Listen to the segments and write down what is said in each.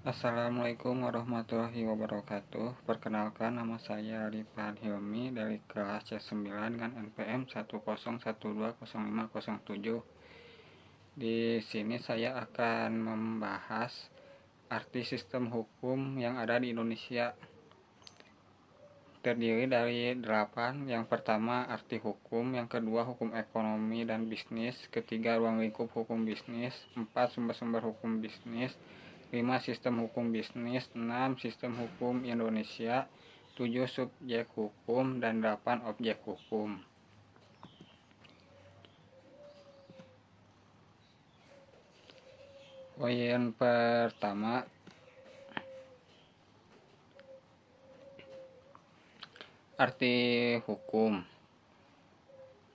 Assalamualaikum warahmatullahi wabarakatuh. Perkenalkan, nama saya Rifan Hilmi dari kelas C9 dengan NPM 101205007. Di sini saya akan membahas arti sistem hukum yang ada di Indonesia. Terdiri dari 8. Yang pertama, arti hukum. Yang kedua, hukum ekonomi dan bisnis. Ketiga, ruang lingkup hukum bisnis. 4. Sumber-sumber hukum bisnis. 5. Sistem hukum bisnis. 6. Sistem hukum Indonesia. 7. Subjek hukum. Dan 8. Objek hukum. Poin pertama, arti hukum.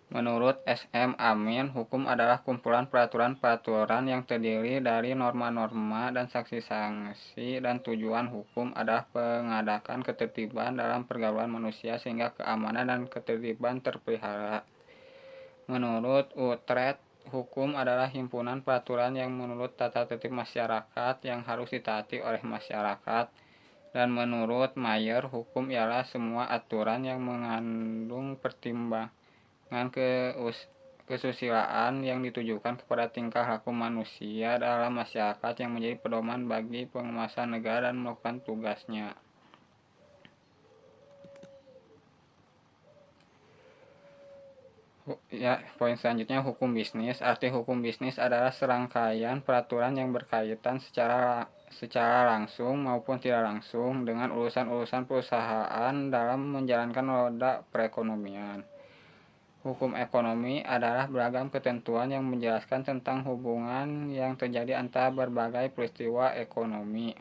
Menurut S.M. Amin, hukum adalah kumpulan peraturan-peraturan yang terdiri dari norma-norma dan sanksi-sanksi, dan tujuan hukum adalah mengadakan ketertiban dalam pergaulan manusia sehingga keamanan dan ketertiban terpelihara. Menurut Utrecht, hukum adalah himpunan peraturan yang menurut tata tertib masyarakat yang harus ditaati oleh masyarakat. Dan menurut Mayer, hukum ialah semua aturan yang mengandung pertimbangan kesusilaan yang ditujukan kepada tingkah laku manusia dalam masyarakat yang menjadi pedoman bagi penguasa negara dan melakukan tugasnya. Poin selanjutnya, hukum bisnis. Arti hukum bisnis adalah serangkaian peraturan yang berkaitan secara langsung maupun tidak langsung dengan urusan-urusan perusahaan dalam menjalankan roda perekonomian. Hukum ekonomi adalah beragam ketentuan yang menjelaskan tentang hubungan yang terjadi antara berbagai peristiwa ekonomi.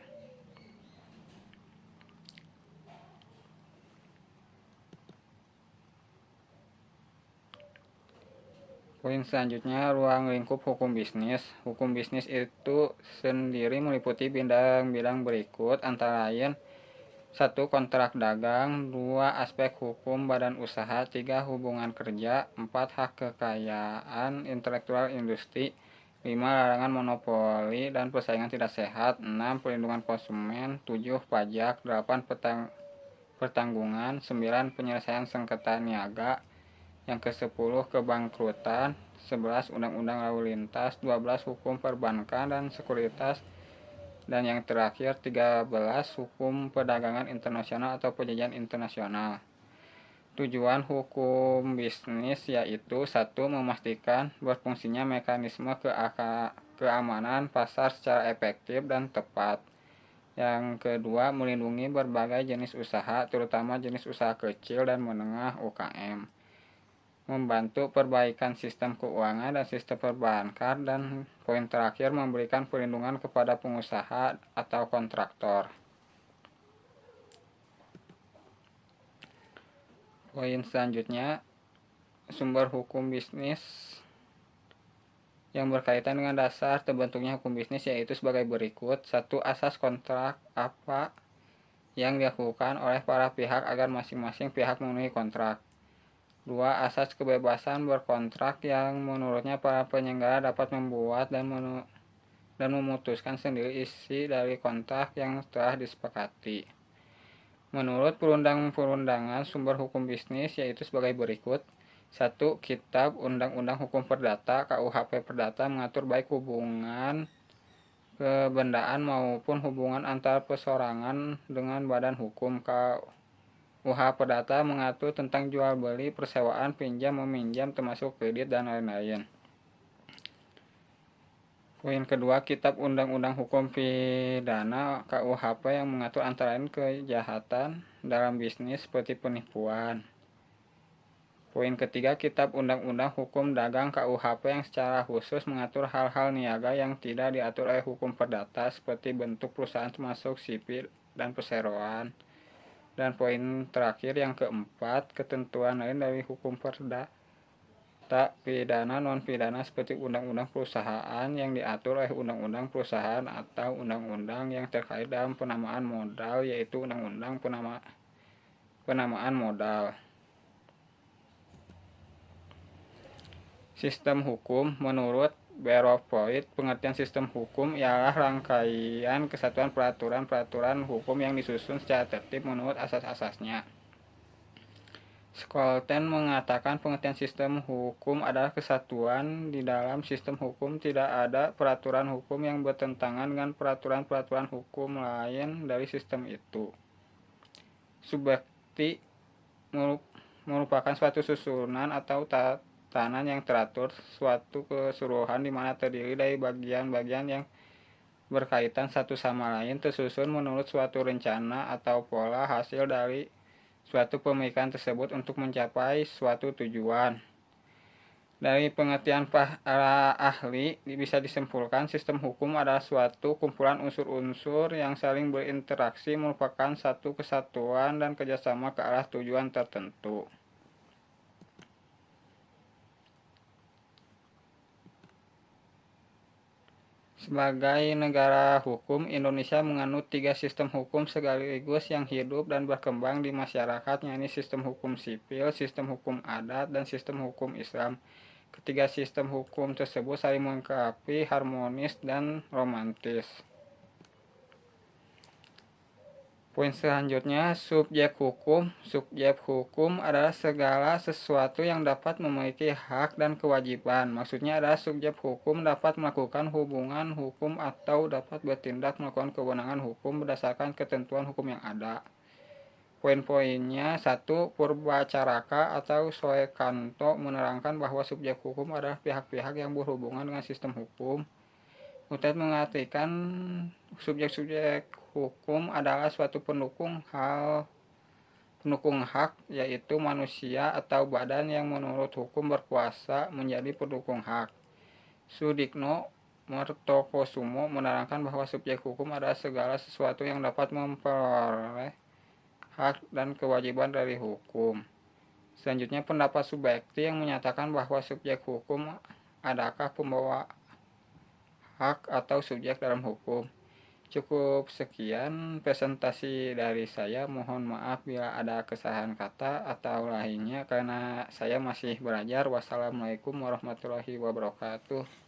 Poin selanjutnya, ruang lingkup hukum bisnis. Hukum bisnis itu sendiri meliputi bidang-bidang berikut, antara lain: 1. Kontrak dagang. 2. Aspek hukum badan usaha. 3. Hubungan kerja. 4. Hak kekayaan intelektual industri. 5. Larangan monopoli dan persaingan tidak sehat. 6. Perlindungan konsumen. 7. Pajak. 8. Pertanggungan. 9. Penyelesaian sengketa niaga. Yang ke-10 kebangkrutan. 11 undang-undang lalu lintas. 12 hukum perbankan dan sekuritas. Dan yang terakhir 13 hukum perdagangan internasional atau perjanjian internasional. Tujuan hukum bisnis yaitu: 1. Memastikan berfungsinya mekanisme keamanan pasar secara efektif dan tepat. Yang kedua, melindungi berbagai jenis usaha, terutama jenis usaha kecil dan menengah (UKM). Membantu perbaikan sistem keuangan dan sistem perbankan. Dan poin terakhir, memberikan perlindungan kepada pengusaha atau kontraktor. Poin selanjutnya, sumber hukum bisnis yang berkaitan dengan dasar terbentuknya hukum bisnis yaitu sebagai berikut. 1. Asas kontrak. Apa yang dilakukan oleh para pihak agar masing-masing pihak memenuhi kontrak. 2. Asas kebebasan berkontrak yang menurutnya para penyelenggara dapat membuat dan memutuskan sendiri isi dari kontrak yang telah disepakati. Menurut perundang-perundangan, sumber hukum bisnis yaitu sebagai berikut. 1. Kitab Undang-Undang Hukum Perdata (KUHP) Perdata mengatur baik hubungan kebendaan maupun hubungan antar perseorangan dengan badan hukum. KUH Perdata mengatur tentang jual beli, persewaan, pinjam meminjam, termasuk kredit dan lain-lain. Poin kedua, Kitab Undang-Undang Hukum Pidana KUHP yang mengatur antara lain kejahatan dalam bisnis seperti penipuan. Poin ketiga, Kitab Undang-Undang Hukum Dagang KUHP yang secara khusus mengatur hal-hal niaga yang tidak diatur oleh hukum perdata seperti bentuk perusahaan termasuk sipil dan perseroan. Dan poin terakhir yang keempat, ketentuan lain dari hukum perdata pidana non-pidana seperti undang-undang perusahaan yang diatur oleh undang-undang perusahaan atau undang-undang yang terkait dalam penamaan modal, yaitu undang-undang penamaan modal. Sistem hukum. Menurut Beropoid, pengertian sistem hukum ialah rangkaian kesatuan peraturan-peraturan hukum yang disusun secara tertib menurut asas-asasnya. Scholten mengatakan pengertian sistem hukum adalah kesatuan di dalam sistem hukum tidak ada peraturan hukum yang bertentangan dengan peraturan-peraturan hukum lain dari sistem itu. Subjekti merupakan suatu susunan atau tatanan yang teratur, suatu keseluruhan di mana terdiri dari bagian-bagian yang berkaitan satu sama lain, tersusun menurut suatu rencana atau pola hasil dari suatu pemikiran tersebut untuk mencapai suatu tujuan. Dari pengertian para ahli bisa disimpulkan sistem hukum adalah suatu kumpulan unsur-unsur yang saling berinteraksi merupakan satu kesatuan dan kerjasama ke arah tujuan tertentu. Sebagai negara hukum, Indonesia menganut 3 sistem hukum sekaligus yang hidup dan berkembang di masyarakat, yakni sistem hukum sipil, sistem hukum adat, dan sistem hukum Islam. Ketiga sistem hukum tersebut saling melengkapi, harmonis, dan romantis. Poin selanjutnya, subjek hukum. Subjek hukum adalah segala sesuatu yang dapat memiliki hak dan kewajiban. Maksudnya adalah subjek hukum dapat melakukan hubungan hukum atau dapat bertindak melakukan kewenangan hukum berdasarkan ketentuan hukum yang ada. Poin-poinnya: 1. Purwacaraka atau Soekanto menerangkan bahwa subjek hukum adalah pihak-pihak yang berhubungan dengan sistem hukum. Utet mengartikan subjek-subjek hukum adalah suatu pendukung hak, yaitu manusia atau badan yang menurut hukum berkuasa menjadi pendukung hak. Sudikno Mertokosumo menerangkan bahwa subjek hukum adalah segala sesuatu yang dapat memperoleh hak dan kewajiban dari hukum. Selanjutnya, pendapat Subekti yang menyatakan bahwa subjek hukum adakah pembawa hak atau subjek dalam hukum. Cukup sekian presentasi dari saya. Mohon maaf bila ada kesalahan kata atau lainnya karena saya masih belajar. Wassalamualaikum warahmatullahi wabarakatuh.